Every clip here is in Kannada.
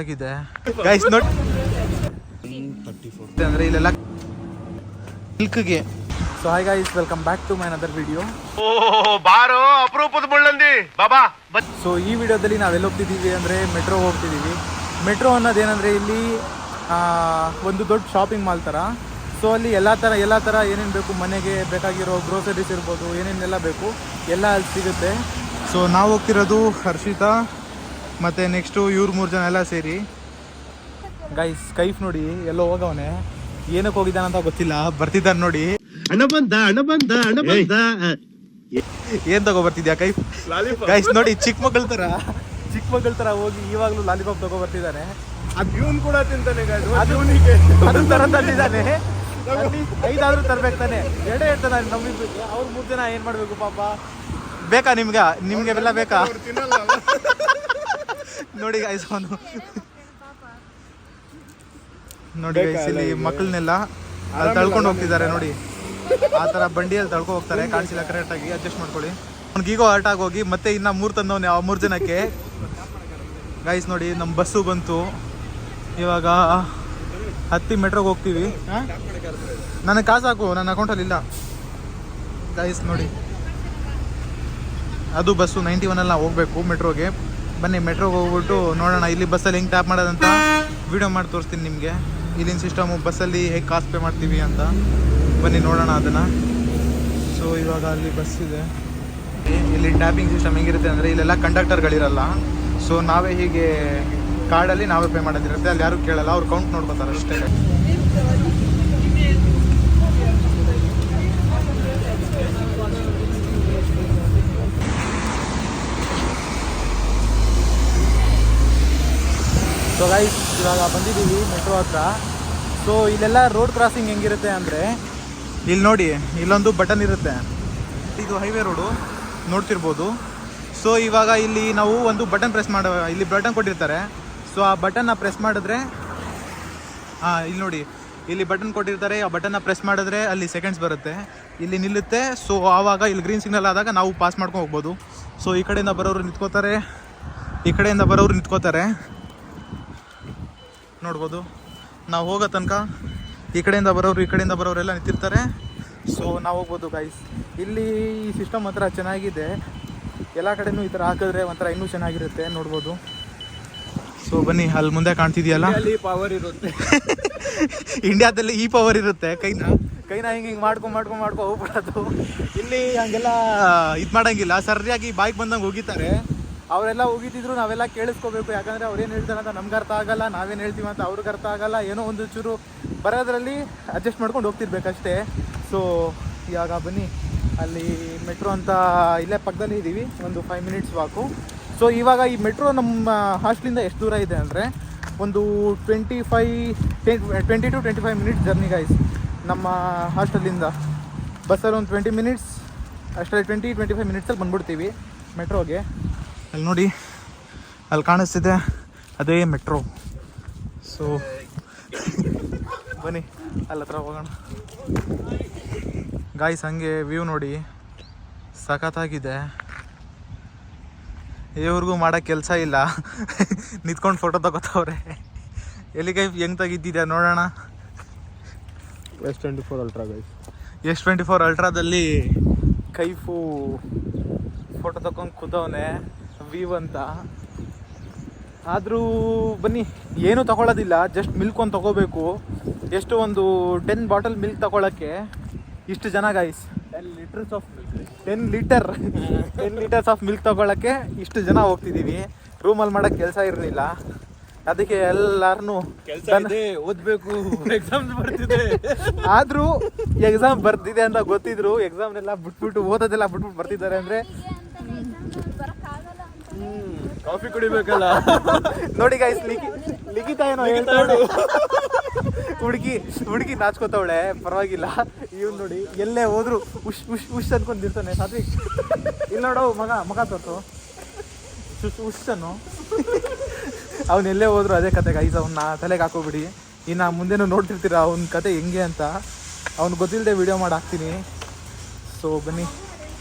ಆಗಿದೆ ಗೈಸ್ ನೋಡಿ ಅಂದ್ರೆ ಇಲ್ಲೆಲ್ಲ ಮಿಲ್ಕ್ಗೆ. So hi guys, welcome back to my another video. ಬಾರೋ ಅಪರೂಪದ ಮುಳ್ಳಂದಿ ಬಾಬಾ. ಸೊ ಈ ವಿಡಿಯೋದಲ್ಲಿ ನಾವೆಲ್ಲ ಹೋಗ್ತಿದ್ದೀವಿ ಅಂದರೆ ಮೆಟ್ರೋ ಹೋಗ್ತಿದ್ದೀವಿ. ಮೆಟ್ರೋ ಅನ್ನೋದೇನೆಂದರೆ ಇಲ್ಲಿ ಒಂದು ದೊಡ್ಡ ಶಾಪಿಂಗ್ ಮಾಲ್ ಥರ. ಸೊ ಅಲ್ಲಿ ಎಲ್ಲ ಥರ ಏನೇನು ಬೇಕು, ಮನೆಗೆ ಬೇಕಾಗಿರೋ ಗ್ರೋಸರೀಸ್ ಇರ್ಬೋದು, ಏನೇನೆಲ್ಲ ಬೇಕು ಎಲ್ಲ ಅಲ್ಲಿ ಸಿಗುತ್ತೆ. ಸೊ ನಾವು ಹೋಗ್ತಿರೋದು ಹರ್ಷಿತಾ ಮತ್ತು ನೆಕ್ಸ್ಟು ಇವ್ರು 3 ಜನ ಎಲ್ಲ ಸೇರಿ. ಗೈಸ್ ಕೈಫ್ ನೋಡಿ ಎಲ್ಲೋ ಹೋಗವನೆ, ಏನಕ್ಕೆ ಹೋಗಿದ್ದಾನಂತ ಗೊತ್ತಿಲ್ಲ, ಬರ್ತಿದ್ದಾನೆ ನೋಡಿ. ಹಣ ಬಂದ ಏನ್ ತಗೋ ಬರ್ತಿದ್ಯಾ ಕೈಫ್? ಗೈಸ್ ನೋಡಿ ಚಿಕ್ಕ ಮಕ್ಕಳ ತರ ಹೋಗಿ ಇವಾಗ್ಲೂ ಲಾಲಿಪಾಪ್ ತಗೋ ಬರ್ತಿದ್ದಾನೆ. ಅದು ಇವನ್ ಕೂಡ ತಿಂತಾನೆ, ಅದು ತರ ತಂದಿದ್ದಾನೆ. 5 ತರ್ಬೇಕು ತಾನೆ, 2 ಹೇಳ್ತಾನೆ. ನಮಗೆ ಅವ್ರು 3 ಜನ ಏನ್ ಮಾಡ್ಬೇಕು ಪಾಪ? ಬೇಕಾ ನಿಮ್ಗೆ ಬೆಲ್ಲ ಬೇಕಾ? ನೋಡಿ ಗೈಸ್ ನೋಡಿ ಗೈಸ್, ಇಲ್ಲಿ ಮಕ್ಕಳನ್ನೆಲ್ಲ ತಳ್ಕೊಂಡು ಹೋಗ್ತಿದ್ದಾರೆ ನೋಡಿ. ಆ ಥರ ಬಂಡಿಯಲ್ಲಿ ತಳ್ಕೊ ಹೋಗ್ತಾರೆ, ಕಾಣಿಸಿಲ್ಲ ಕರೆಕ್ಟಾಗಿ, ಅಡ್ಜಸ್ಟ್ ಮಾಡ್ಕೊಳ್ಳಿ. ಅವ್ನಿಗೆ ಈಗೋ ಹರ್ಟ್ ಆಗೋಗಿ ಮತ್ತೆ ಇನ್ನು 3 ತಂದವನೇ, ಆ 3 ಜನಕ್ಕೆ. ಗೈಸ್ ನೋಡಿ ನಮ್ಮ ಬಸ್ಸು ಬಂತು, ಇವಾಗ ಹತ್ತಿ ಮೆಟ್ರೋಗೆ ಹೋಗ್ತೀವಿ. ನನಗೆ ಕಾಸು ಹಾಕು, ನನ್ನ ಅಕೌಂಟಲ್ಲಿ ಇಲ್ಲ. ಗೈಸ್ ನೋಡಿ ಅದು ಬಸ್ಸು 91 ಹೋಗ್ಬೇಕು ಮೆಟ್ರೋಗೆ. ಬನ್ನಿ ಮೆಟ್ರೋಗೆ ಹೋಗ್ಬಿಟ್ಟು ನೋಡೋಣ ಇಲ್ಲಿ ಬಸ್ಸಲ್ಲಿ ಹೆಂಗೆ ಟ್ಯಾಪ್ ಮಾಡೋದಂತ ವಿಡಿಯೋ ಮಾಡಿ ತೋರಿಸ್ತೀನಿ ನಿಮಗೆ. ಇಲ್ಲಿನ ಸಿಸ್ಟಮು ಬಸ್ಸಲ್ಲಿ ಹೇಗೆ ಕಾಸು ಪೇ ಮಾಡ್ತೀವಿ ಅಂತ ಬನ್ನಿ ನೋಡೋಣ ಅದನ್ನು. ಸೊ ಇವಾಗ ಅಲ್ಲಿ ಬಸ್ ಇದೆ. ಇಲ್ಲಿ ಟ್ಯಾಪಿಂಗ್ ಸಿಸ್ಟಮ್ ಹೆಂಗಿರುತ್ತೆ ಅಂದರೆ ಇಲ್ಲೆಲ್ಲ ಕಂಡಕ್ಟರ್ಗಳಿರಲ್ಲ. ಸೊ ನಾವೇ ಹೀಗೆ ಕಾರ್ಡಲ್ಲಿ ನಾವೇ ಪೇ ಮಾಡೋದಿರುತ್ತೆ. ಅಲ್ಲಿ ಯಾರು ಕೇಳಲ್ಲ, ಅವ್ರು ಕೌಂಟ್ ನೋಡ್ಕೋತಾರೆ ಅಷ್ಟೇ. ಸೊ ಗೈಸ್ ಇವಾಗ ಬಂದಿದ್ದೀವಿ ಮೆಟ್ರೋ ಹತ್ರ. ಸೊ ಇಲ್ಲೆಲ್ಲ ರೋಡ್ ಕ್ರಾಸಿಂಗ್ ಹೆಂಗಿರುತ್ತೆ ಅಂದರೆ ಇಲ್ಲಿ ನೋಡಿ, ಇಲ್ಲೊಂದು ಬಟನ್ ಇರುತ್ತೆ. ಇದು ಹೈವೇ ರೋಡು ನೋಡ್ತಿರ್ಬೋದು. ಸೊ ಇವಾಗ ಇಲ್ಲಿ ನಾವು ಒಂದು ಬಟನ್ ಪ್ರೆಸ್ ಇಲ್ಲಿ ಬಟನ್ ಕೊಟ್ಟಿರ್ತಾರೆ. ಸೊ ಆ ಬಟನ್ನ ಪ್ರೆಸ್ ಮಾಡಿದ್ರೆ ಇಲ್ಲಿ ನೋಡಿ, ಇಲ್ಲಿ ಬಟನ್ ಕೊಟ್ಟಿರ್ತಾರೆ. ಆ ಬಟನ್ನ ಪ್ರೆಸ್ ಮಾಡಿದ್ರೆ ಅಲ್ಲಿ ಸೆಕೆಂಡ್ಸ್ ಬರುತ್ತೆ, ಇಲ್ಲಿ ನಿಲ್ಲುತ್ತೆ. ಸೊ ಆವಾಗ ಇಲ್ಲಿ ಗ್ರೀನ್ ಸಿಗ್ನಲ್ ಆದಾಗ ನಾವು ಪಾಸ್ ಮಾಡ್ಕೊಂಡು ಹೋಗ್ಬೋದು. ಸೊ ಈ ಕಡೆಯಿಂದ ಬರೋರು ನಿಂತ್ಕೋತಾರೆ, ಈ ಕಡೆಯಿಂದ ಬರೋರು ನಿಂತ್ಕೋತಾರೆ, ನೋಡ್ಬೋದು. ನಾವು ಹೋಗೋ ತನಕ ಈ ಕಡೆಯಿಂದ ಬರೋರೆಲ್ಲ ನಿಂತಿರ್ತಾರೆ. ಸೊ ನಾವು ಹೋಗ್ಬೋದು ಗೈಸ್. ಇಲ್ಲಿ ಈ ಸಿಸ್ಟಮ್ ಒಂಥರ ಚೆನ್ನಾಗಿದೆ, ಎಲ್ಲ ಕಡೆನೂ ಈ ಥರ ಹಾಕಿದ್ರೆ ಒಂಥರ ಇನ್ನೂ ಚೆನ್ನಾಗಿರುತ್ತೆ, ನೋಡ್ಬೋದು. ಸೊ ಬನ್ನಿ, ಅಲ್ಲಿ ಮುಂದೆ ಕಾಣ್ತಿದೆಯಲ್ಲ ಪವರ್ ಇರುತ್ತೆ. ಇಂಡಿಯಾದಲ್ಲಿ ಈ ಪವರ್ ಇರುತ್ತೆ. ಕೈನ ಹಿಂಗೆ ಮಾಡ್ಕೊ ಹೋಗ್ಬಿಡೋದು. ಇಲ್ಲಿ ಹಂಗೆಲ್ಲ ಇದು ಮಾಡೋಂಗಿಲ್ಲ, ಸರಿಯಾಗಿ ಬಾಯ್ಗೆ ಬಂದಂಗೆ ಹೋಗಿತಾರೆ. ಅವರೆಲ್ಲ ಹೋಗಿದ್ದಿದ್ರು ನಾವೆಲ್ಲ ಕೇಳಿಸ್ಕೋಬೇಕು, ಯಾಕಂದರೆ ಅವ್ರೇನು ಹೇಳ್ತಾರೆ ಅಂತ ನಮ್ಗೆ ಅರ್ಥ ಆಗಲ್ಲ, ನಾವೇನು ಹೇಳ್ತೀವಿ ಅಂತ ಅವ್ರಿಗೆ ಅರ್ಥ ಆಗಲ್ಲ. ಏನೋ ಒಂದು ಚೂರು ಬರೋದ್ರಲ್ಲಿ ಅಡ್ಜಸ್ಟ್ ಮಾಡ್ಕೊಂಡು ಹೋಗ್ತಿರ್ಬೇಕಷ್ಟೇ. ಸೊ ಇವಾಗ ಬನ್ನಿ, ಅಲ್ಲಿ ಮೆಟ್ರೋ ಅಂತ ಇಲ್ಲೇ ಪಕ್ಕದಲ್ಲಿ ಇದ್ದೀವಿ, ಒಂದು 5 ಮಿನಿಟ್ಸ್ ವಾಕು. ಸೊ ಇವಾಗ ಈ ಮೆಟ್ರೋ ನಮ್ಮ ಹಾಸ್ಟ್ಲಿಂದ ಎಷ್ಟು ದೂರ ಇದೆ ಅಂದರೆ ಒಂದು 20 to 25 ಮಿನಿಟ್ಸ್ ಜರ್ನಿ ಗೈಸ್. ನಮ್ಮ ಹಾಸ್ಟೆಲಿಂದ ಬಸ್ಸಲ್ಲಿ ಒಂದು 20 ಮಿನಿಟ್ಸ್ ಅಷ್ಟೇ, 20-25 ಮಿನಿಟ್ಸಲ್ಲಿ ಬಂದ್ಬಿಡ್ತೀವಿ ಮೆಟ್ರೋಗೆ. ಅಲ್ಲಿ ನೋಡಿ, ಅಲ್ಲಿ ಕಾಣಿಸ್ತಿದೆ ಅದೇ ಮೆಟ್ರೋ. ಸೊ ಬನ್ನಿ ಅಲ್ಲಿ ಹತ್ರ ಹೋಗೋಣ ಗಾಯ್ಸ್. ಹಂಗೆ ವ್ಯೂ ನೋಡಿ, ಸಖತ್ತಾಗಿದೆ. ಇವ್ರಿಗೂ ಮಾಡೋಕ್ಕೆ ಕೆಲಸ ಇಲ್ಲ, ನಿಂತ್ಕೊಂಡು ಫೋಟೋ ತಗೋತವ್ರೆ. ಎಲ್ಲಿಗೆ ಹೆಂಗೆ ತೆಗಿದ್ದಿದ್ಯಾ ನೋಡೋಣ. S24 ultra guys. S24 ಅಲ್ಟ್ರಾದಲ್ಲಿ ಕೈಫು ಫೋಟೋ ತಗೊಂಡು ಕೂತವನೆ, ವ್ಯೂ ಅಂತ. ಆದರೂ ಬನ್ನಿ, ಏನೂ ತಗೊಳ್ಳೋದಿಲ್ಲ, ಜಸ್ಟ್ ಮಿಲ್ಕ್ ಒಂದು ತಗೋಬೇಕು. ಎಷ್ಟು ಒಂದು 10 ಬಾಟಲ್ ಮಿಲ್ಕ್ ತಗೊಳ್ಳೋಕ್ಕೆ ಇಷ್ಟು ಜನ ಗೈಸ್. 10 ಲೀಟರ್ಸ್ ಆಫ್ ಮಿಲ್ಕ್ ತಗೊಳ್ಳೋಕ್ಕೆ ಇಷ್ಟು ಜನ ಹೋಗ್ತಿದ್ದೀವಿ. ರೂಮಲ್ಲಿ ಮಾಡೋಕ್ಕೆ ಕೆಲಸ ಇರಲಿಲ್ಲ, ಅದಕ್ಕೆ ಎಲ್ಲಾರನು ಓದಬೇಕು, ಎಕ್ಸಾಮ್ ಬರ್ತಿದೆ. ಆದರೂ ಎಕ್ಸಾಮ್ ಬರ್ತಿದೆ ಅಂತ ಗೊತ್ತಿದ್ರು ಎಕ್ಸಾಮ್ನೆಲ್ಲ ಬಿಟ್ಬಿಟ್ಟು ಓದೋದೆಲ್ಲ ಬಿಟ್ಬಿಟ್ಟು ಬರ್ತಿದ್ದಾರೆ ಅಂದರೆ ಕಾಫಿ ಕುಡಿಬೇಕಲ್ಲ. ನೋಡಿ ಗೈಸ್, ಲಿಖಿತ ಏನೋ ಹೇಳ್ತಾಳೆ, ಹುಡುಗಿ ನಾಚ್ಕೋತಾವಳೆ, ಪರವಾಗಿಲ್ಲ. ಇವ್ನು ನೋಡಿ ಎಲ್ಲೇ ಹೋದ್ರು ಉಶ್ ಅನ್ಕೊಂಡಿರ್ತಾನೆ. ಸಾತ್ವಿಕ್ ಇಲ್ಲಿ ನೋಡು, ಮಗ ತೋರ್ಸು, ಉಶ್ ಅನ್ನು. ಅವನೆಲ್ಲೇ ಹೋದ್ರು ಅದೇ ಕತೆ ಗೈಸ್. ಅವನ್ನ ತಲೆಗೆ ಹಾಕೋಬಿಡಿ. ಇನ್ನು ಮುಂದೆನೂ ನೋಡ್ತಿರ್ತೀರ ಅವನ ಕತೆ ಹೆಂಗೆ ಅಂತ. ಅವ್ನು ಗೊತ್ತಿಲ್ಲದೆ ವಿಡಿಯೋ ಮಾಡಿ ಹಾಕ್ತೀನಿ. ಸೊ ಬನ್ನಿ,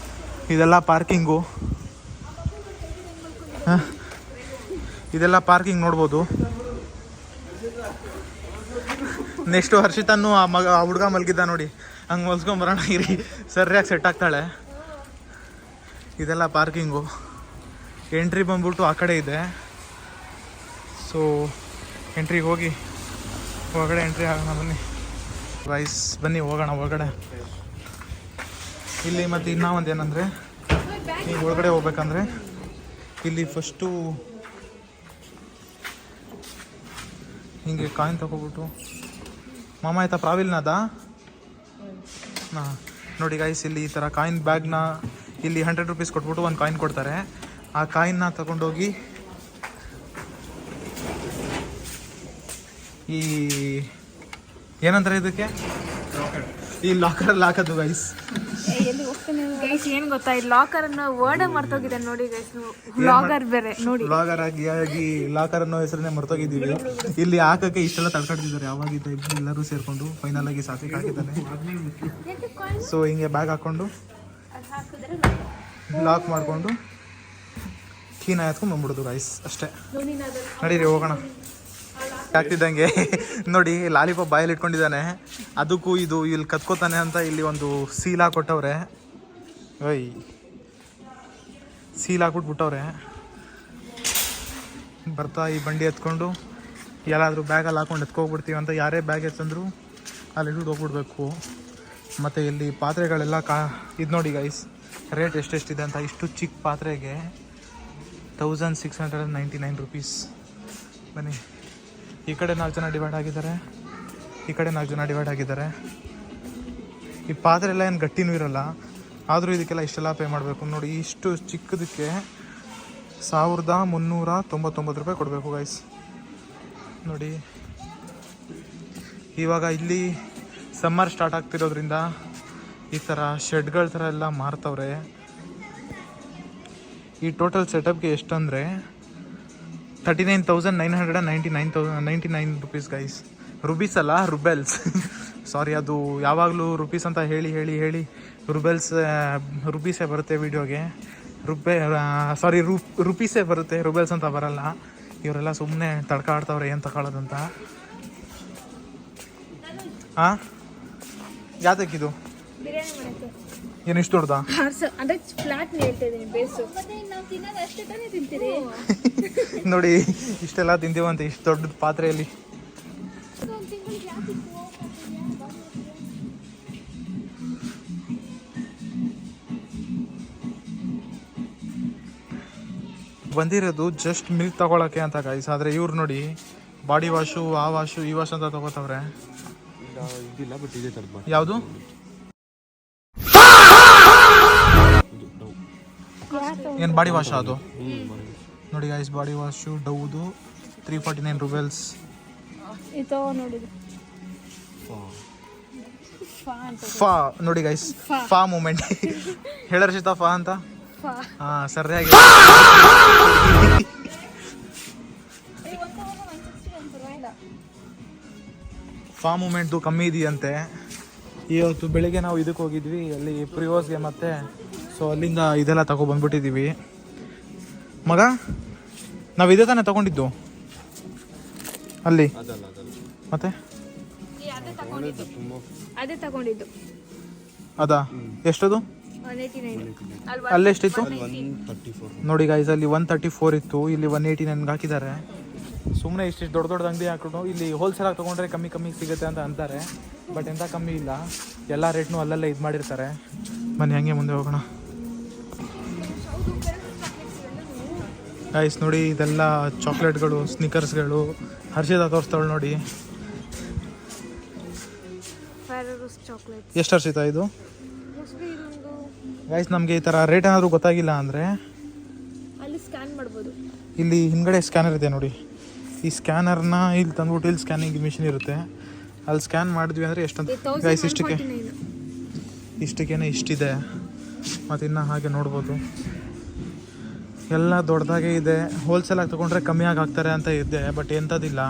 ಇದೆಲ್ಲ ಪಾರ್ಕಿಂಗು. ಇದೆಲ್ಲ ಪಾರ್ಕಿಂಗ್ ನೋಡ್ಬೋದು. ನೆಕ್ಸ್ಟ್ ಹರ್ಷಿತನ್ನು ಆ ಹುಡುಗ ಮಲಗಿದ್ದ ನೋಡಿ, ಹಂಗೆ ಮಲ್ಸ್ಕೊಂಬರೋಣ ಇರಿ, ಸರಿಯಾಗಿ ಸೆಟ್ ಆಗ್ತಾಳೆ. ಇದೆಲ್ಲ ಪಾರ್ಕಿಂಗು. ಎಂಟ್ರಿ ಬಂದ್ಬಿಟ್ಟು ಆ ಕಡೆ ಇದೆ. ಸೊ ಎಂಟ್ರಿಗೆ ಹೋಗಿ ಹೊರಗಡೆ ಎಂಟ್ರಿ ಆಗೋಣ ಬನ್ನಿ ಗೈಸ್, ಬನ್ನಿ ಹೋಗೋಣ ಹೊರಗಡೆ. ಇಲ್ಲಿ ಮತ್ತು ಇನ್ನೂ ಒಂದು ಏನಂದರೆ, ನೀವು ಒಳಗಡೆ ಹೋಗ್ಬೇಕಂದ್ರೆ ಇಲ್ಲಿ ಫಸ್ಟು ಹಿಂಗೆ ಕಾಯಿನ್ ತಗೊಬಿಟ್ಟು, ಮಾಮ ಆಯ್ತಾ ಪ್ರಾವಿಲ್ನದ ಹಾಂ ನೋಡಿ ಗೈಸ್, ಇಲ್ಲಿ ಈ ಥರ ಕಾಯಿನ್ ಬ್ಯಾಗ್ನ ಇಲ್ಲಿ 100 ರೂಪೀಸ್ ಕೊಟ್ಬಿಟ್ಟು ಒಂದು ಕಾಯಿನ್ ಕೊಡ್ತಾರೆ. ಆ ಕಾಯಿನ್ನ ತಗೊಂಡೋಗಿ ಈ ಏನಂತಾರೆ ಇದಕ್ಕೆ, ಈ ಲಾಕರಲ್ಲಿ ಹಾಕೋದು ಗೈಸ್. ಗೈಸ್ ಏನ್ ಗೊತ್ತಾ, ಈ ಲಾಕರ್ ಅನ್ನ ವರ್ಡ್ ಮರ್ತೋಗಿದೆ ನೋಡಿ ಗೈಸ್. ವ್ಲಾಗರ್ ಬೇರೆ ನೋಡಿ, ವ್ಲಾಗರ್ ಆಗಿ ಲಾಕರ್ ಅನ್ನೋ ಹೆಸರನ್ನೇ ಮರ್ತೋಗಿದ್ದೀವಿ. ಇಲ್ಲಿ ಹಾಕಕ್ಕೆ ಇಷ್ಟೆಲ್ಲ ತಡ್ಕೊಡ್ತಿದ್ದಾರೆ. ಯಾವಾಗಿದ್ದ ಎಲ್ಲರೂ ಸೇರ್ಕೊಂಡು ಫೈನಲ್ ಆಗಿ ಸಾಕಿ ಹಾಕಿದ್ದಾನೆ. ಸೊ ಹಿಂಗೆ ಬ್ಯಾಗ್ ಹಾಕೊಂಡು ಲಾಕ್ ಮಾಡಿಕೊಂಡು ಕೀನ ಎತ್ಕೊಂಡು ಬಂದ್ಬಿಡೋದು ಗೈಸ್, ಅಷ್ಟೇ. ನಡೀರಿ ಹೋಗೋಣ. ಆಗ್ತಿದ್ದಂಗೆ ನೋಡಿ ಲಾಲಿಪಾಪ್ ಬಾಯಲ್ಲಿ ಇಟ್ಕೊಂಡಿದ್ದಾನೆ, ಅದಕ್ಕೂ ಇದು ಇಲ್ಲಿ ಕತ್ಕೋತಾನೆ ಅಂತ ಇಲ್ಲಿ ಒಂದು ಸೀಲ್ ಹಾಕ್ಕೊಟ್ಟವ್ರೆ. ಓಯ್ ಸೀಲ್ ಹಾಕ್ಬಿಟ್ಬಿಟ್ಟವ್ರೆ. ಬರ್ತಾ ಈ ಬಂಡಿ ಎತ್ಕೊಂಡು ಎಲ್ಲಾದರೂ ಬ್ಯಾಗಲ್ಲಿ ಹಾಕೊಂಡು ಎತ್ಕೋಗ್ಬಿಡ್ತೀವಿ ಅಂತ, ಯಾರೇ ಬ್ಯಾಗ್ ಎತ್ತಂದ್ರು ಅಲ್ಲಿ ಹಿಡಿದು ಹೋಗ್ಬಿಡ್ಬೇಕು. ಮತ್ತು ಇಲ್ಲಿ ಪಾತ್ರೆಗಳೆಲ್ಲ ಇದು ನೋಡಿ ಗೈಸ್, ರೇಟ್ ಎಷ್ಟೆಷ್ಟಿದೆ ಅಂತ. ಇಷ್ಟು ಚಿಕ್ಕ ಪಾತ್ರೆಗೆ 1699 ರೂಪೀಸ್. ಬನ್ನಿ, ಈ ಕಡೆ 4 ಜನ ಡಿವೈಡ್ ಆಗಿದ್ದಾರೆ, ಈ ಕಡೆ 4 ಜನ ಡಿವೈಡ್ ಆಗಿದ್ದಾರೆ. ಈ ಪಾತ್ರೆ ಎಲ್ಲ ಏನು ಗಟ್ಟಿನೂ ಇರೋಲ್ಲ, ಆದರೂ ಇದಕ್ಕೆಲ್ಲ ಇಷ್ಟೆಲ್ಲ ಪೇ ಮಾಡಬೇಕು ನೋಡಿ. ಇಷ್ಟು ಚಿಕ್ಕದಕ್ಕೆ 1399 ರೂಪಾಯಿ ಕೊಡಬೇಕು ಗೈಸ್ ನೋಡಿ. ಇವಾಗ ಇಲ್ಲಿ ಸಮ್ಮರ್ ಸ್ಟಾರ್ಟ್ ಆಗ್ತಿರೋದ್ರಿಂದ ಈ ಥರ ಶೆಡ್ಗಳ ಥರ ಎಲ್ಲ ಮಾರ್ತವ್ರೆ. ಈ ಟೋಟಲ್ ಸೆಟಪ್ಗೆ ಎಷ್ಟಂದರೆ 39,999 ರೂಪೀಸ್ ಗೈಸ್. ರುಬೀಸ್ ಅಲ್ಲ, ರುಬೆಲ್ಸ್. ಸಾರಿ, ಅದು ಯಾವಾಗಲೂ ರುಪೀಸ್ ಅಂತ ಹೇಳಿ ರುಬೀಸೇ ಬರುತ್ತೆ ವೀಡಿಯೋಗೆ. ರುಪೀಸೇ ಬರುತ್ತೆ, ರುಬೆಲ್ಸ್ ಅಂತ ಬರಲ್ಲ. ಇವರೆಲ್ಲ ಸುಮ್ಮನೆ ತಡ್ಕಾಡ್ತವ್ರೆ ಏನು ತಗೊಳ್ಳೋದಂತ. ಹಾಂ, ಯಾತಕ್ಕಿದು ಏನು ಇಷ್ಟು ದೊಡ್ಡದಾ? ನೋಡಿ ಇಷ್ಟೆಲ್ಲ ತಿಂತೀವಂತೆ ಇಷ್ಟು ದೊಡ್ಡ ಪಾತ್ರೆಯಲ್ಲಿ. ಬಂದಿರೋದು ಜಸ್ಟ್ ಮಿಲ್ಕ್ ತಗೊಳಕ್ಕೆ ಅಂತ ಗೈಸ್. ಆದರೆ ಇವ್ರು ನೋಡಿ ಬಾಡಿ ವಾಶು, ಆ ವಾಶು, ಈ ವಾಶ್ ಅಂತ ತಗೋತವ್ರೆ. ಯಾವುದು ಏನು ಬಾಡಿ ವಾಶ್ ಅದು ನೋಡಿ ಗೈಸ್. ಬಾಡಿ ವಾಶು ಡೌದು 349 ರೂಬೆಲ್ಸ್. ಫಾ ನೋಡಿ ಗೈಸ್, ಫಾ ಮೂಮೆಂಟ್ ಹೇಳರ್ಷಿತಾ ಫಾ ಅಂತ. ಹಾಂ ಸರಿಯಾಗಿ. ಫಾ ಮೂಮೆಂಟ್ದು ಕಮ್ಮಿ ಇದೆಯಂತೆ. ಇವತ್ತು ಬೆಳಿಗ್ಗೆ ನಾವು ಇದಕ್ಕೆ ಹೋಗಿದ್ವಿ, ಅಲ್ಲಿ ಪ್ರಿಯೋಸ್ಗೆ ಮತ್ತೆ. ಸೊ ಅಲ್ಲಿಂದ ಇದೆಲ್ಲ ತಗೊಬಂದ್ಬಿಟ್ಟಿದ್ದೀವಿ. ಮಗ ನಾವು ಇದೇ ತಾನೇ ತಗೊಂಡಿದ್ದು ಅಲ್ಲಿ, ಮತ್ತೆ ಅದೇ ತಗೊಂಡಿದ್ದು. ಅದಾ ಎಷ್ಟದು? ಅಲ್ಲೆಷ್ಟಿತ್ತು ನೋಡಿ ಗೈಸ್, ಅಲ್ಲಿ 134 ಇತ್ತು, ಇಲ್ಲಿ 189 ಹಾಕಿದ್ದಾರೆ. ಸುಮ್ಮನೆ ಇಷ್ಟಿಷ್ಟು ದೊಡ್ಡ ದೊಡ್ಡ ಅಂಗಡಿ ಹಾಕೊಂಡು ಇಲ್ಲಿ ಹೋಲ್ಸೇಲಾಗಿ ತೊಗೊಂಡ್ರೆ ಕಮ್ಮಿ ಸಿಗುತ್ತೆ ಅಂತ ಅಂತಾರೆ. ಬಟ್ ಎಂಥ ಕಮ್ಮಿ ಇಲ್ಲ, ಎಲ್ಲ ರೇಟ್ನೂ ಅಲ್ಲಲ್ಲೇ ಇದು ಮಾಡಿರ್ತಾರೆ. ಬನ್ನಿ ಹಂಗೆ ಮುಂದೆ ಹೋಗೋಣ ಗೈಸ್. ನೋಡಿ ಇದೆಲ್ಲ ಚಾಕ್ಲೇಟ್ಗಳು, ಸ್ನಿಕರ್ಸ್ಗಳು. ಹರ್ಷಿತಾ ತೋರಿಸ್ತಾವಳು ನೋಡಿ. ಎಷ್ಟು ಹರ್ಷಿತಾ ಇದು ಗೈಸ್? ನಮಗೆ ಈ ಥರ ರೇಟ್ ಏನಾದರೂ ಗೊತ್ತಾಗಿಲ್ಲ ಅಂದರೆ ಅಲ್ಲಿ ಸ್ಕ್ಯಾನ್ ಮಾಡ್ಬೋದು. ಇಲ್ಲಿ ಹಿಂದ್ಗಡೆ ಸ್ಕ್ಯಾನರ್ ಇದೆ ನೋಡಿ. ಈ ಸ್ಕ್ಯಾನರ್ನ ಇಲ್ಲಿ ತಂದ್ಬಿಟ್ಟು ಇಲ್ಲಿ ಸ್ಕ್ಯಾನಿಂಗ್ ಮಿಷಿನ್ ಇರುತ್ತೆ, ಅಲ್ಲಿ ಸ್ಕ್ಯಾನ್ ಮಾಡಿದ್ವಿ ಅಂದರೆ ಎಷ್ಟಂತ ಗೈಸ್, ಇಷ್ಟಕ್ಕೇನೆ ಇಷ್ಟಿದೆ. ಮತ್ತು ಇನ್ನು ಹಾಗೆ ನೋಡ್ಬೋದು ಎಲ್ಲ ದೊಡ್ಡದಾಗೆ ಇದೆ. ಹೋಲ್ಸೇಲಾಗಿ ತೊಗೊಂಡ್ರೆ ಕಮ್ಮಿಯಾಗಿ ಹಾಕ್ತಾರೆ ಅಂತ ಇದ್ದೆ, ಬಟ್ ಎಂಥದ್ದಿಲ್ಲ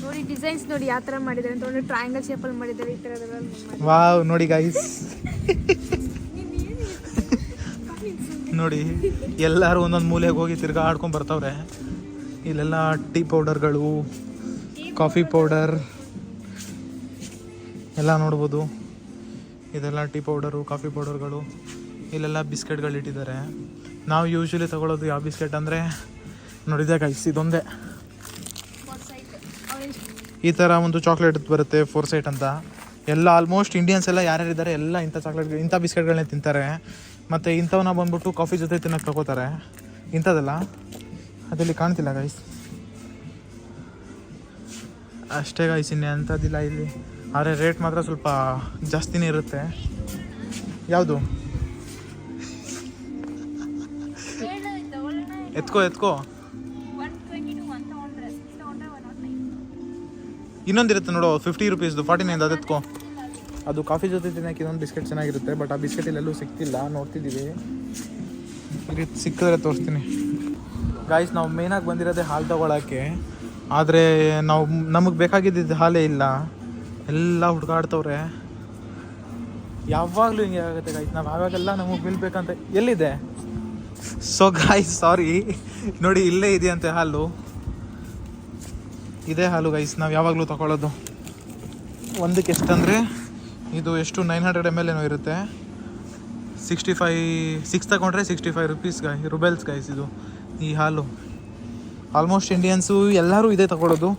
ನೋಡಿ. ಡಿಸೈನ್ಸ್ ನೋಡಿ ಯಾವ ಥರ ಮಾಡಿದ್ದಾರೆ ಅಂತ, ಒಂದು ಟ್ರಯಾಂಗಲ್ ಶೇಪಲ್ಲಿ ಮಾಡಿದ್ದಾರೆ ಈ ಥರದೆಲ್ಲ. ವಾವ್ ನೋಡಿ ಗೈಸ್, ನೋಡಿ ಎಲ್ಲರೂ ಒಂದೊಂದು ಮೂಲೆಗೆ ಹೋಗಿ ತಿರ್ಗಾ ಆಡ್ಕೊಂಡು ಬರ್ತವ್ರೆ. ಇಲ್ಲೆಲ್ಲ ಟೀ ಪೌಡರ್ಗಳು, ಕಾಫಿ ಪೌಡರ್ ಎಲ್ಲ ನೋಡ್ಬೋದು. ಇದೆಲ್ಲ ಟೀ ಪೌಡರು, ಕಾಫಿ ಪೌಡರ್ಗಳು. ಇಲ್ಲೆಲ್ಲ ಬಿಸ್ಕೆಟ್ಗಳು ಇಟ್ಟಿದ್ದಾರೆ. ನಾವು ಯೂಶ್ವಲಿ ತೊಗೊಳ್ಳೋದು ಯಾವ ಬಿಸ್ಕೆಟ್ ಅಂದರೆ ನೋಡಿದೆ ಗೈಸ್, ಇದೊಂದೇ ಈ ಥರ ಒಂದು ಚಾಕ್ಲೇಟ್ ಬರುತ್ತೆ, ಫೋರ್ಸೈಟ್ ಅಂತ. ಎಲ್ಲ ಆಲ್ಮೋಸ್ಟ್ ಇಂಡಿಯನ್ಸ್ ಎಲ್ಲ ಯಾರ್ಯಾರಿದ್ದಾರೆ ಎಲ್ಲ ಇಂಥ ಚಾಕ್ಲೇಟ್, ಇಂಥ ಬಿಸ್ಕೆಟ್ಗಳನ್ನೇ ತಿಂತಾರೆ. ಮತ್ತು ಇಂಥವನ್ನ ಬಂದ್ಬಿಟ್ಟು ಕಾಫಿ ಜೊತೆ ತಿನ್ನೋಕ್ಕೆ ತಗೋತಾರೆ. ಇಂಥದ್ದೆಲ್ಲ ಅದಲ್ಲಿ ಕಾಣ್ತಿಲ್ಲ ಗೈಸ್. ಅಷ್ಟೇ ಗೈಸ್, ಇನ್ನೇ ಅಂಥದ್ದಿಲ್ಲ ಇಲ್ಲಿ. ಆದರೆ ರೇಟ್ ಮಾತ್ರ ಸ್ವಲ್ಪ ಜಾಸ್ತಿನೇ ಇರುತ್ತೆ. ಯಾವುದು ಎತ್ಕೋ ಇನ್ನೊಂದಿರುತ್ತೆ ನೋಡು, 50 ರುಪೀಸ್ದು 49, ಅದು ಎತ್ಕೋ. ಅದು ಕಾಫಿ ಜೊತೆ ತಿನ್ನೋಕೆ ಇನ್ನೊಂದು ಬಿಸ್ಕೆಟ್ ಚೆನ್ನಾಗಿರುತ್ತೆ. ಬಟ್ ಆ ಬಿಸ್ಕೆಟ್ ಇಲ್ಲೆಲ್ಲೂ ಸಿಗ್ತಿಲ್ಲ, ನೋಡ್ತಿದ್ದೀವಿ. ಸಿಕ್ಕಿದ್ರೆ ತೋರಿಸ್ತೀನಿ ಗಾಯ್ಸ್. ನಾವು ಮೇಯ್ನಾಗಿ ಬಂದಿರೋದೇ ಹಾಲು ತೊಗೊಳಕ್ಕೆ. ಆದರೆ ನಮಗೆ ಬೇಕಾಗಿದ್ದಿದ್ದು ಹಾಲೇ ಇಲ್ಲ. ಎಲ್ಲ ಹುಡುಕಾಡ್ತವ್ರೆ. ಯಾವಾಗಲೂ ಹಿಂಗೆ ಆಗುತ್ತೆ ಗಾಯ್ಸ್. ನಾವು ಆವಾಗೆಲ್ಲ ನಮಗೆ ಬಿಲ್ ಬೇಕಂತ ಎಲ್ಲಿದೆ. ಸೊ ಗಾಯ್ಸ್ ಸಾರಿ, ನೋಡಿ ಇಲ್ಲೇ ಇದೆಯಂತೆ ಹಾಲು. ಇದೇ ಹಾಲು ಗೈಸ್ ನಾವು ಯಾವಾಗಲೂ ತೊಗೊಳ್ಳೋದು. ಒಂದಕ್ಕೆ ಎಷ್ಟಂದರೆ ಇದು ಎಷ್ಟು 900 ml ಏನೋ ಇರುತ್ತೆ. 6 ತಗೊಂಡ್ರೆ 65 ರುಪೀಸ್ ರುಬೆಲ್ಸ್ ಗೈಸ್ ಇದು ಈ ಹಾಲು. ಆಲ್ಮೋಸ್ಟ್ ಇಂಡಿಯನ್ಸು ಎಲ್ಲರೂ ಇದೇ ತಗೊಳ್ಳೋದು.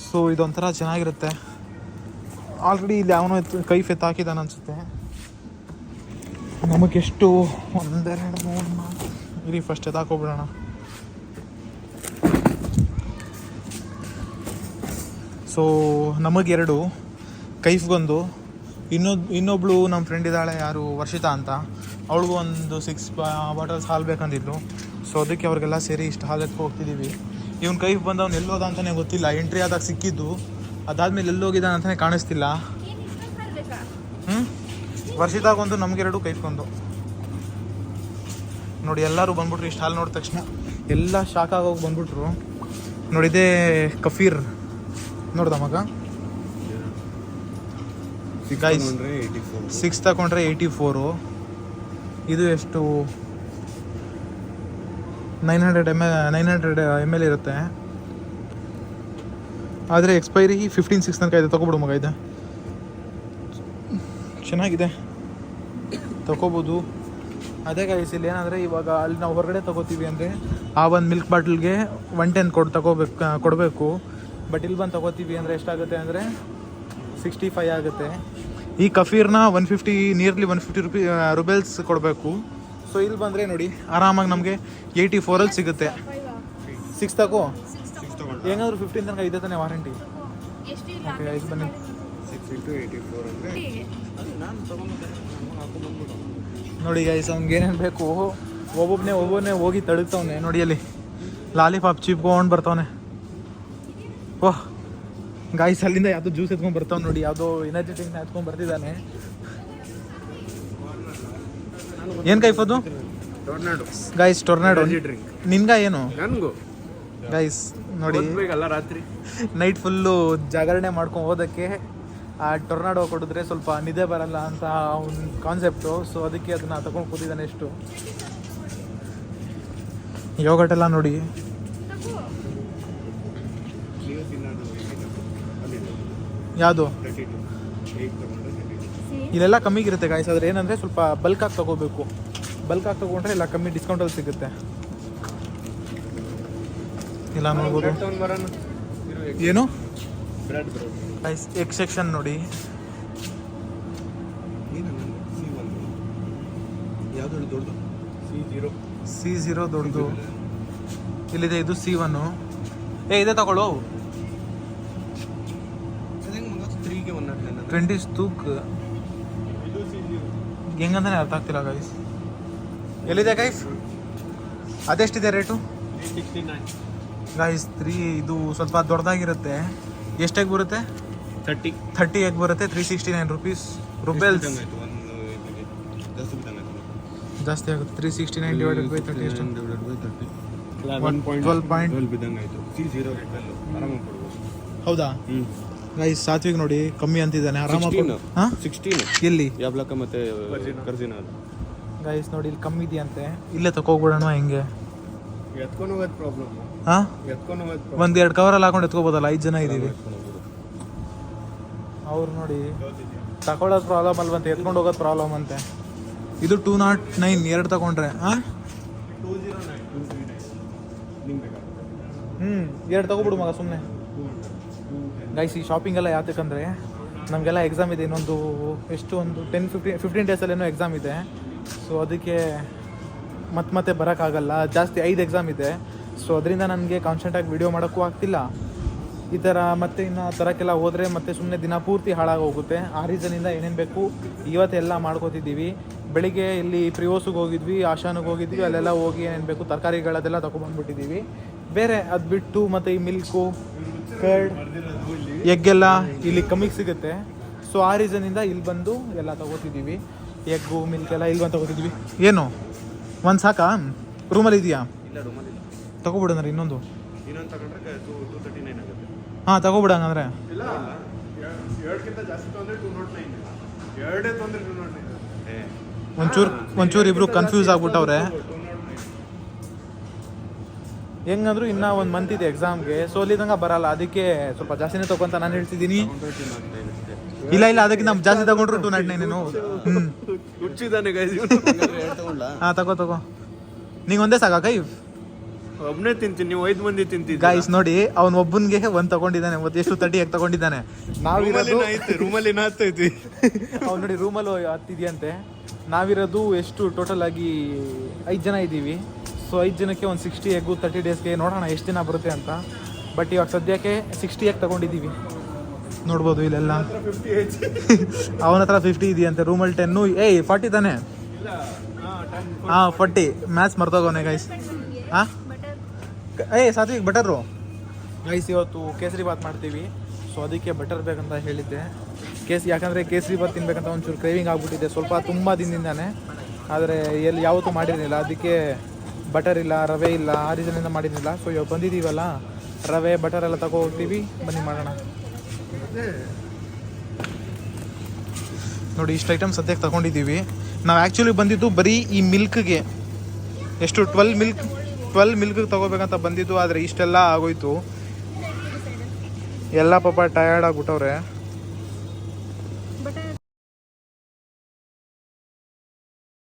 ಸೊ ಇದೊಂಥರ ಚೆನ್ನಾಗಿರುತ್ತೆ. ಆಲ್ರೆಡಿ ಇಲ್ಲಿ ಯಾವನೋ ಕೈಫ್ ಹಾಕಿದ್ದಾನೆ ಅನಿಸುತ್ತೆ. ನಮಗೆಷ್ಟು 1 2 3 4 ಇರಿ ಫಸ್ಟ್ ಎತ್ತಾಕೋಬಿಡೋಣ. ಸೊ ನಮಗೆರಡು, ಕೈಫ್ಗೊಂದು, ಇನ್ನೊಬ್ಳು ನಮ್ಮ ಫ್ರೆಂಡ್ ಇದ್ದಾಳೆ ಯಾರು ವರ್ಷಿತಾ ಅಂತ, ಅವಳಿಗೂ ಒಂದು 6 ಬಾಟಲ್ಸ್ ಹಾಲು ಬೇಕಂದಿದ್ರು. ಸೊ ಅದಕ್ಕೆ ಅವ್ರಿಗೆಲ್ಲ ಸೇರಿ ಇಷ್ಟು ಹಾಲು ಎತ್ಕೊ ಹೋಗ್ತಿದ್ದೀವಿ. ಇವ್ನು ಕೈಫ್ ಬಂದವ್ನು ಎಲ್ಲೋದ ಅಂತಲೇ ಗೊತ್ತಿಲ್ಲ. ಎಂಟ್ರಿ ಆದಾಗ ಸಿಕ್ಕಿದ್ದು, ಅದಾದಮೇಲೆ ಎಲ್ಲೋಗಿದ್ದಾನೆ ಅಂತಲೇ ಕಾಣಿಸ್ತಿಲ್ಲ. ವರ್ಷಿತಾಗೊಂದು, ನಮಗೆರಡು, ಕೈಫ್ಗೊಂದು. ನೋಡಿ ಎಲ್ಲರೂ ಬಂದ್ಬಿಟ್ರು. ಇಷ್ಟು ಹಾಲು ನೋಡಿದ ತಕ್ಷಣ ಎಲ್ಲ ಶಾಕ್ ಆಗೋಗಿ ಬಂದ್ಬಿಟ್ರು. ನೋಡಿದೇ ಕಫೀರ್ ನೋಡ್ದ ಮಗ ಗೈಸ್, 6 ತಗೊಂಡ್ರೆ 84. ಇದು ಎಷ್ಟು 900 ml ಇರುತ್ತೆ. ಆದರೆ ಎಕ್ಸ್ಪೈರಿ 15/6 ತನಕ ಇದೆ. ತೊಗೊಬಿಡು ಮಗ, ಇದೆ ಚೆನ್ನಾಗಿದೆ, ತೊಗೋಬೋದು. ಅದೇ ಗೈಸ್ ಇಲ್ಲಿ ಏನಂದರೆ ಇವಾಗ ಅಲ್ಲಿ ನಾವು ಹೊರಗಡೆ ತೊಗೋತೀವಿ ಅಂದರೆ ಆ ಒಂದು ಮಿಲ್ಕ್ ಬಾಟಲ್ಗೆ 110 ಕೊಡಬೇಕು. ಬಟ್ ಇಲ್ಲಿ ಬಂದು ತೊಗೋತೀವಿ ಅಂದರೆ ಎಷ್ಟಾಗುತ್ತೆ ಅಂದರೆ 65 ಆಗುತ್ತೆ. ಈ ಕಫೀರ್ನ 150, ನಿಯರ್ಲಿ 150 ರುಬೆಲ್ಸ್ ಕೊಡಬೇಕು. ಸೊ ಇಲ್ಲಿ ಬಂದರೆ ನೋಡಿ ಆರಾಮಾಗಿ ನಮಗೆ 84 ಸಿಗುತ್ತೆ. 6 ತಗೋ, ಹೆಂಗಾದ್ರೂ 15 ತನಕ ಇದೆ ತಾನೇ ವಾರಂಟಿ. ಓಕೆ ಆಯ್ತು ಬನ್ನಿ. 6 × 84 ಅಂದರೆ ನೋಡಿ ಗೈಸ್, ಅವ್ನಿಗೆ ಏನೇನು ಬೇಕು ಒಬ್ಬೊಬ್ಬನೇ ಹೋಗಿ ತಡುತ್ತವನೆ. ನೋಡಿ ಅಲ್ಲಿ ಲಾಲಿಪಾಪ್ ಚಿಪ್ಕೊಂಡು ಬರ್ತವನೆ. ಓಹ್ ಗಾಯ್ಸ್, ಅಲ್ಲಿಂದ ಯಾವುದೋ ಜ್ಯೂಸ್ ಎತ್ಕೊಂಡು ಬರ್ತಾವೆ ನೋಡಿ, ಯಾವುದೋ ಎನರ್ಜಿ ಡ್ರಿಂಕ್ನ ಎತ್ಕೊಂಡು ಬರ್ತಿದ್ದಾನೆ. ಏನು ಕೈಫದು ಗೈಸ್? ಟೊರ್ನಾಡೋ ನಿನ್ಗ ಏನು? ನನಗೂ ಗೈಸ್ ನೋಡಿ ರಾತ್ರಿ ನೈಟ್ ಫುಲ್ಲು ಜಾಗರಣೆ ಮಾಡ್ಕೊಂಡು ಹೋದಕ್ಕೆ ಆ ಟೊರ್ನಾಡೋ ಕೊಡಿದ್ರೆ ಸ್ವಲ್ಪ ನಿದ್ದೆ ಬರಲ್ಲ ಅಂತ ಒಂದು ಕಾನ್ಸೆಪ್ಟು. ಸೊ ಅದಕ್ಕೆ ಅದನ್ನು ತಗೊಂಡು ಕೂತಿದ್ದಾನೆ. ಎಷ್ಟು ಯೋಗಟ್ ಎಲ್ಲ ನೋಡಿ. ಯಾವುದು ಇಲ್ಲೆಲ್ಲ ಕಮ್ಮಿಗಿರುತ್ತೆ ಗಾಯ್ಸ್. ಆದರೆ ಏನಂದರೆ ಸ್ವಲ್ಪ ಬಲ್ಕಾಗಿ ತೊಗೋಬೇಕು. ಬಲ್ಕಾಗಿ ತೊಗೊಂಡ್ರೆ ಎಲ್ಲ ಕಮ್ಮಿ ಡಿಸ್ಕೌಂಟಲ್ಲಿ ಸಿಗುತ್ತೆ. ಇಲ್ಲ ನೋಡ್ಬೋದು. ಏನು ಗೈಸ್, ಎಗ್ ಸೆಕ್ಷನ್ ನೋಡಿ. C0 ದೊಡ್ಡದು ಇಲ್ಲಿದೆ. ಇದು C1. ಇದೆ ತಗೊಳ್ಳೋ. 20 ತೂಕ್ ಹೆಂಗಂತಾನೆ ಅರ್ಥ ಆಗ್ತಿಲ್ಲ ಗೈಸ್. ಎಲ್ಲಿದೆ ಗೈಸ್? ಅದೆಷ್ಟಿದೆ rate guys? 3 ಇದು ಸ್ವಲ್ಪ ದೊಡ್ಡದಾಗಿರುತ್ತೆ. ಎಷ್ಟು ಎಗ್ ಬರುತ್ತೆ? 30 ಎಗ್ ಬರುತ್ತೆ. 369 ರುಪೀಸ್ ರುಬೆಲ್ಸ್. ಜಾಸ್ತಿ ಆಗುತ್ತೆ. 369 ಡಿವೈಡೆಡ್ ಬೈ 30 ಎಷ್ಟು? 12. ಹೌದಾ ಗೈಸ್? ಸಾತ್ವಿಕ್ ನೋಡಿ ಕಮ್ಮಿ ಅಂತಿದ್ದಾನೆ. ಆರಾಮಾಗಿ 16 ಎಲ್ಲಿ ಯಾಬ್ಲಕ ಮತ್ತೆ ಕರ್ಜಿನ ಗೈಸ್ ನೋಡಿ ಇಲ್ಲಿ ಕಮ್ಮಿ ಇದೆಯಂತೆ. ಇಲ್ಲೇ ತಗೋಬಿಡೋಣ ಹೆಂಗೆ? ಎತ್ಕೊಂಡು ಹೋಗೋದು ಪ್ರಾಬ್ಲಮ್. ಹಾಂ ಎತ್ಕೊಂಡು ಹೋಗೋದು ಒಂದು 2 ಕವರಲ್ಲಿ ಹಾಕೊಂಡು ಎತ್ಕೋಬೋದಲ್ಲ, 5 ಜನ ಇದ್ದೀವಿ. ಅವ್ರು ನೋಡಿ ತಗೊಳ್ಳೋದು ಪ್ರಾಬ್ಲಮ್ ಅಲ್ವಂತೆ, ಎತ್ಕೊಂಡು ಹೋಗೋದು ಪ್ರಾಬ್ಲಮ್ ಅಂತೆ. ಇದು 209 2 ತಗೊಂಡ್ರೆ. ಹಾಂ 2 ತಗೋಬಿಡು ಮಗ ಸುಮ್ಮನೆ. ಗೈಸ್, ಈ ಶಾಪಿಂಗ್ ಎಲ್ಲ ಯಾತಕ್ಕಂದರೆ ನಮಗೆಲ್ಲ ಎಕ್ಸಾಮ್ ಇದೆ ಇನ್ನೊಂದು ಎಷ್ಟು ಒಂದು 10-15 ಡೇಸಲ್ಲೇನೋ ಎಕ್ಸಾಮ್ ಇದೆ. ಸೊ ಅದಕ್ಕೆ ಮತ್ತೆ ಬರೋಕ್ಕಾಗಲ್ಲ, ಜಾಸ್ತಿ 5 ಎಕ್ಸಾಮ್ ಇದೆ. ಸೊ ಅದರಿಂದ ನನಗೆ ಕಾನ್ಸಂಟ್ರಾಗಿ ವಿಡಿಯೋ ಮಾಡೋಕ್ಕೂ ಆಗ್ತಿಲ್ಲ. ಈ ಥರ ಮತ್ತೆ ಇನ್ನು ತರಕ್ಕೆಲ್ಲ ಹೋದರೆ ಮತ್ತೆ ಸುಮ್ಮನೆ ದಿನ ಪೂರ್ತಿ ಹಾಳಾಗೋಗುತ್ತೆ. ಆ ರೀಸನಿಂದ ಏನೇನು ಬೇಕು ಇವತ್ತೆಲ್ಲ ಮಾಡ್ಕೋತಿದ್ದೀವಿ. ಬೆಳಿಗ್ಗೆ ಇಲ್ಲಿ ಪ್ರಿಯೋಸಿಗೆ ಹೋಗಿದ್ವಿ, ಆಶಾನಿಗೆ ಹೋಗಿದ್ವಿ, ಅಲ್ಲೆಲ್ಲ ಹೋಗಿ ಏನೇನು ಬೇಕು ತರಕಾರಿಗಳದೆಲ್ಲ ತೊಗೊಂಬಂದ್ಬಿಟ್ಟಿದ್ದೀವಿ. ಬೇರೆ ಅದು ಬಿಟ್ಟು ಮತ್ತು ಈ ಮಿಲ್ಕು, ಕರ್ಡ್, ಎಗ್ಗೆಲ್ಲ ಇಲ್ಲಿ ಕಮ್ಮಿಗೆ ಸಿಗುತ್ತೆ. ಸೊ ಆ ರೀಸನಿಂದ ಇಲ್ಲಿ ಬಂದು ಎಲ್ಲ ತೊಗೋತಿದ್ದೀವಿ. ಎಗ್ಗು ಮಿಲ್ಕ್ ಎಲ್ಲ ಇಲ್ಲಿ ಬಂದು ತೊಗೋತಿದ್ವಿ. ಏನು ಒಂದು ಸಾಕಾ? ರೂಮಲ್ಲಿ ಇದೆಯಾ? ಇಲ್ಲ, ರೂಮಲ್ಲಿ ಇಲ್ಲ. ತೊಗೊಬಿಡೋಣ ಇನ್ನೊಂದು. ಇನ್ನೊಂದು ತಗೊಂಡ್ರೆ 239 ಆಗುತ್ತೆ. ಹಾಂ ತಗೊಬಿಡ ಹಂಗಂದ್ರೆ. ಇಲ್ಲ, 2ಕ್ಕಿಂತ ಜಾಸ್ತಿ ತೊಗೊಂಡ್ರೆ 209. 2 ತೊಂದರೆ 209. ಒಂಚೂರು ಇಬ್ರು ಕನ್ಫ್ಯೂಸ್ ಆಗ್ಬಿಟ್ಟವ್ರೆ. ಹೆಂಗಂದ್ರು ಇನ್ನೂ ಒಂದು ಮಂತ್ ಇದೆ ಎಕ್ಸಾಮ್ಗೆ. ಸೊ ಅಲ್ಲಿದಂಗೆ ಬರಲ್ಲ, ಅದಕ್ಕೆ ಸ್ವಲ್ಪ ಜಾಸ್ತಿನೇ ತೊಗೊಂತ ನಾನು ಹೇಳ್ತಿದ್ದೀನಿ. ಇಲ್ಲ ಅದಕ್ಕೆ ನಾವು ಜಾಸ್ತಿ ತಗೊಂಡ್ರು 299. ಹುಚ್ಚಿದ್ದಾನೆ ಗೈಸ್. ಹಾಂ ತಗೋ ನಿಂಗೆ ಒಂದೇ ಸಾಕಾ ಕೈ? ಒಬ್ಬನೇ ತಿಂತೀನಿ, ನೀವು 5 ಮಂದಿ ತಿಂತಿದ್ದ. ಗಾಯ್ಸ್ ನೋಡಿ, ಅವ್ನು ಒಬ್ಬನಿಗೆ ಒಂದು ತಗೊಂಡಿದ್ದಾನೆ. ಮತ್ತೆ ಎಷ್ಟು 30 ತಗೊಂಡಿದ್ದಾನೆ. ನಾವಿರೋದು ರೂಮಲ್ಲಿ ನಾತ್ತೈತಿ. ಅವ್ನು ನೋಡಿ ರೂಮಲ್ಲಿ ಹತ್ತಿದೆಯಂತೆ. ನಾವಿರೋದು ಎಷ್ಟು ಟೋಟಲ್ ಆಗಿ 5 ಜನ ಇದ್ದೀವಿ. ಸೊ 5 ಜನಕ್ಕೆ ಒಂದು 60 ಎಗ್ಗು 30 ಡೇಸ್ಗೆ ನೋಡೋಣ ಎಷ್ಟು ದಿನ ಬರುತ್ತೆ ಅಂತ. ಬಟ್ ಇವಾಗ ಸದ್ಯಕ್ಕೆ 60 ಎಗ್ ತಗೊಂಡಿದ್ದೀವಿ. ನೋಡ್ಬೋದು ಇಲ್ಲೆಲ್ಲ. ಅವನ ಹತ್ರ 50 ಇದೆಯಂತೆ, ರೂಮಲ್ಲಿ 10. 40 ತಾನೆ? ಹಾಂ 40. ಮ್ಯಾಥ್ಸ್ ಮರ್ತೋಗವನೆ ಗೈಸ್. ಹಾಂ ಸಾತ್ವಿಕ್ ಬಟರು ಗೈಸ್. ಇವತ್ತು ಕೇಸರಿ ಬಾತ್ ಮಾಡ್ತೀವಿ. ಸೊ ಅದಕ್ಕೆ ಬಟರ್ ಬೇಕಂತ ಹೇಳಿದ್ದೆ. ಯಾಕಂದರೆ ಕೇಸರಿ ಬಾತ್ ತಿನ್ಬೇಕಂತ ಒಂಚೂರು ಕ್ರೇವಿಂಗ್ ಆಗಿಬಿಟ್ಟಿದೆ ಸ್ವಲ್ಪ, ತುಂಬ ದಿನದಿಂದಾನೆ. ಆದರೆ ಎಲ್ಲಿ ಯಾವತ್ತೂ ಮಾಡಿರಲಿಲ್ಲ, ಅದಕ್ಕೆ ಬಟರ್ ಇಲ್ಲ, ರವೆ ಇಲ್ಲ, ಆ ರೀಸನಿಂದ ಮಾಡಿರಲಿಲ್ಲ. ಸೊ ಇವಾಗ ಬಂದಿದ್ದೀವಲ್ಲ, ರವೆ ಬಟರ್ ಎಲ್ಲ ತಗೋ ಹೋಗ್ತೀವಿ. ಬನ್ನಿ ಮಾಡೋಣ. ನೋಡಿ ಇಷ್ಟು ಐಟಮ್ ಸದ್ಯಕ್ಕೆ ತಗೊಂಡಿದ್ದೀವಿ. ನಾವು ಆ್ಯಕ್ಚುಲಿ ಬಂದಿದ್ದು ಬರೀ ಈ ಮಿಲ್ಕ್ಗೆ. ಎಷ್ಟು 12 ಮಿಲ್ಕ್ ತೊಗೋಬೇಕಂತ ಬಂದಿದ್ದು. ಆದರೆ ಇಷ್ಟೆಲ್ಲ ಆಗೋಯ್ತು. ಎಲ್ಲ ಪಾಪ ಟಯರ್ಡ್ ಆಗಿಬಿಟ್ಟವ್ರೆ.